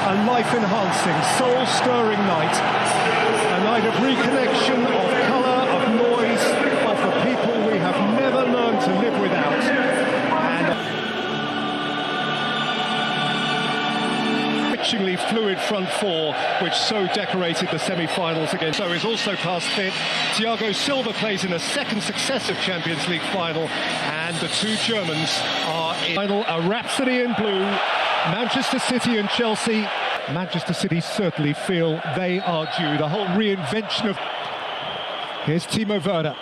a life-enhancing, soul-stirring night. A night of reconnection, of colour, of noise, of the people we have never learned to live without. And a fluid front four, which so decorated the semi-finals again. So is also past fit. Thiago Silva plays in a second successive Champions League final, and the two Germans are in final. A rhapsody in blue. Manchester City and Chelsea. Manchester City certainly feel they are due. The whole reinvention of... Here's Timo Werner.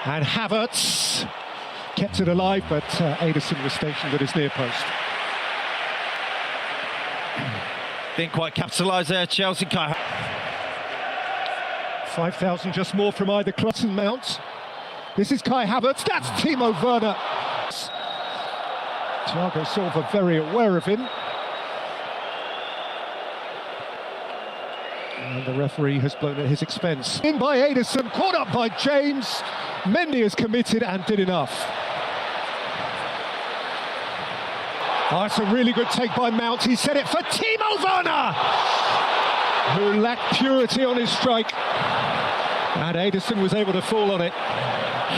And Havertz kept it alive, but Ederson was stationed at his near post. Didn't quite capitalise there, Chelsea. 5,000 just more from either club and Mount. This is Kai Havertz, that's Timo Werner. Thiago Silva very aware of him. And the referee has blown at his expense. In by Ederson, caught up by James. Mendy has committed and did enough. Oh, it's a really good take by Mount. He set it for Timo Werner, who lacked purity on his strike. And Ederson was able to fall on it.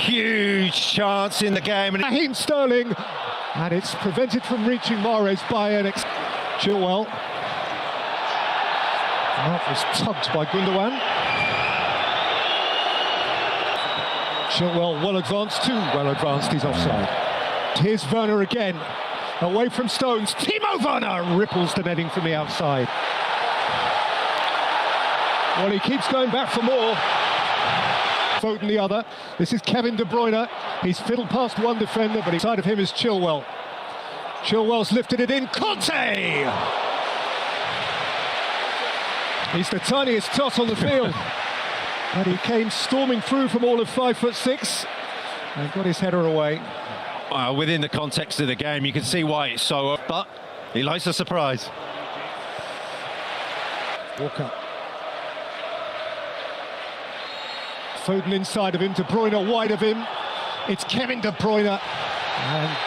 Huge chance in the game. Raheem Sterling, and it's prevented from reaching Mahrez by an Chilwell. That was tugged by Gundogan. Chilwell well advanced, too well advanced, he's offside. Here's Werner again. Away from Stones, Timo Werner ripples the netting from the outside. Well, he keeps going back for more. Foden the other. This is Kevin De Bruyne. He's fiddled past one defender, but inside of him is Chilwell. Chilwell's lifted it in. Conte! He's the tiniest tot on the field. But he came storming through from all of 5'6" and got his header away. Within the context of the game, you can see why it's so... But he likes a surprise. Walker. Foden inside of him, De Bruyne wide of him. It's Kevin De Bruyne. And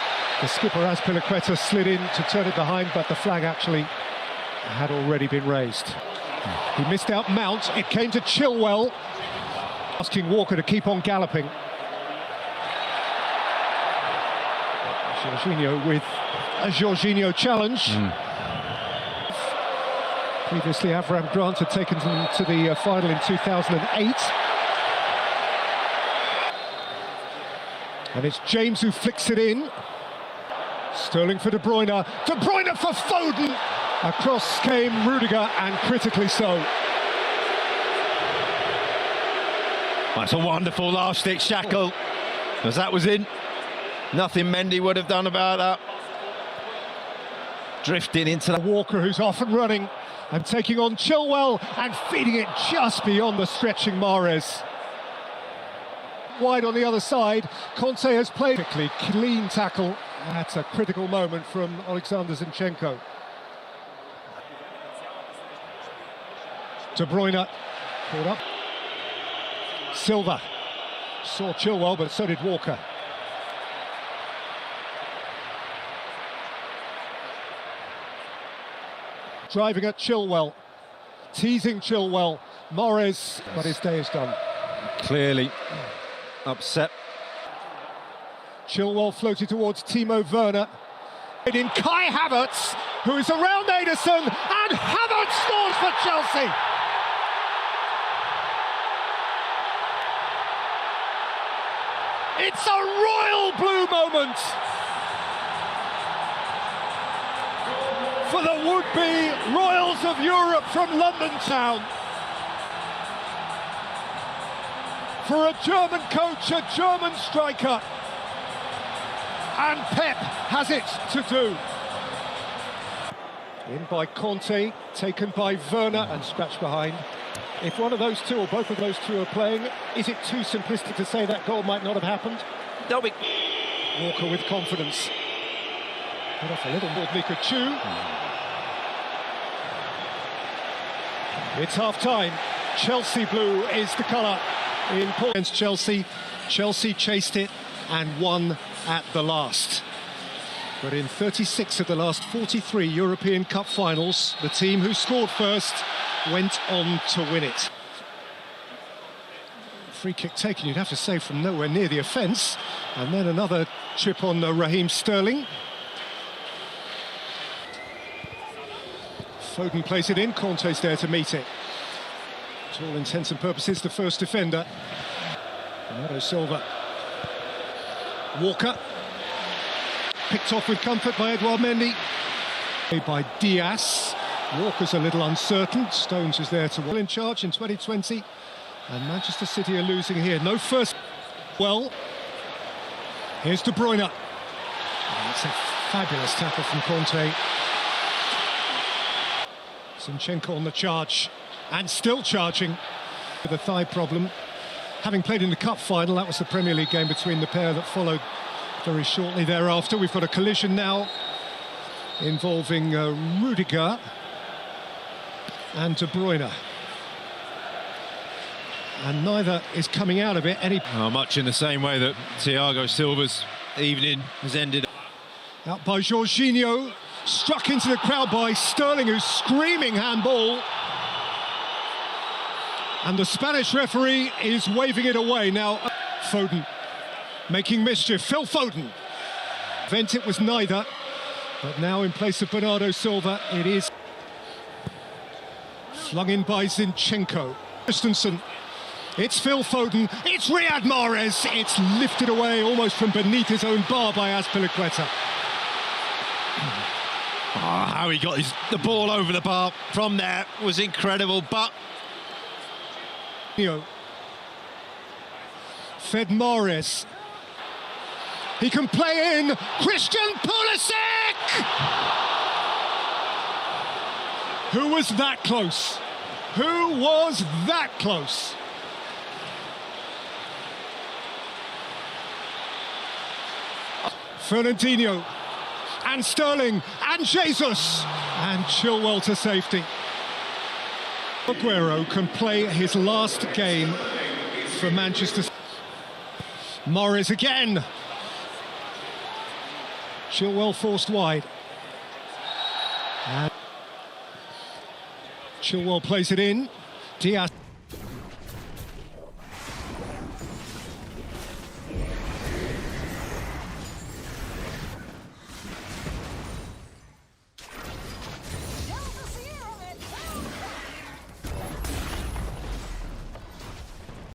the skipper, Azpilicueta, slid in to turn it behind, but the flag actually had already been raised. He missed out Mount. It came to Chilwell, asking Walker to keep on galloping. Jorginho with a Jorginho challenge. Previously, Avram Grant had taken them to the final in 2008. And it's James who flicks it in. Sterling for De Bruyne. De Bruyne for Foden. Across came Rudiger, and critically so. That's a wonderful last-ditch shackle, because that was in. Nothing Mendy would have done about that. Drifting into the... Walker, who's off and running and taking on Chilwell and feeding it just beyond the stretching Mahrez. Wide on the other side, Conte has played quickly, clean tackle. That's a critical moment from Alexander Zinchenko. De Bruyne caught up. Silva saw Chilwell, but so did Walker. Driving at Chilwell, teasing Chilwell. Mahrez, but his day is done. Clearly upset. Chilwell floated towards Timo Werner. In Kai Havertz, who is around Ederson, and Havertz scores for Chelsea. It's a royal blue moment for the would-be royals of Europe from London town. For a German coach, a German striker. And Pep has it to do. In by Conte, taken by Werner and scratched behind. If one of those two or both of those two are playing, is it too simplistic to say that goal might not have happened? No, Walker with confidence. Cut off a little more than he could chew. It's half-time. Chelsea blue is the colour in against Chelsea. Chelsea chased it and won at the last. But in 36 of the last 43 European Cup finals, the team who scored first went on to win it. Free kick taken, you'd have to say, from nowhere near the offence. And then another chip on Raheem Sterling. Foden plays it in, Conte's there to meet it. To all intents and purposes, the first defender. Bernardo Silva. Walker. Picked off with comfort by Edouard Mendy. By Diaz. Walker's a little uncertain. Stones is there to well in charge in 2020. And Manchester City are losing here. No first. Well, here's De Bruyne. That's a fabulous tackle from Conte. Zinchenko on the charge. And still charging with a thigh problem. Having played in the cup final, that was the Premier League game between the pair that followed very shortly thereafter. We've got a collision now involving Rudiger and De Bruyne. And neither is coming out of it any... much in the same way that Thiago Silva's evening has ended. Out by Jorginho, struck into the crowd by Sterling, who's screaming handball. And the Spanish referee is waving it away. Now, Foden making mischief. Phil Foden. It was neither. But now in place of Bernardo Silva, it is flung in by Zinchenko. Christensen. It's Phil Foden. It's Riyad Mahrez. It's lifted away almost from beneath his own bar by Azpilicueta. How he got the ball over the bar from there was incredible, but... Fed Mahrez. He can play in. Christian Pulisic! Who was that close? Who was that close? Fernandinho and Sterling and Jesus and Chilwell to safety. Aguero can play his last game for Manchester. Mahrez again. Chilwell forced wide. And Chilwell plays it in. Diaz.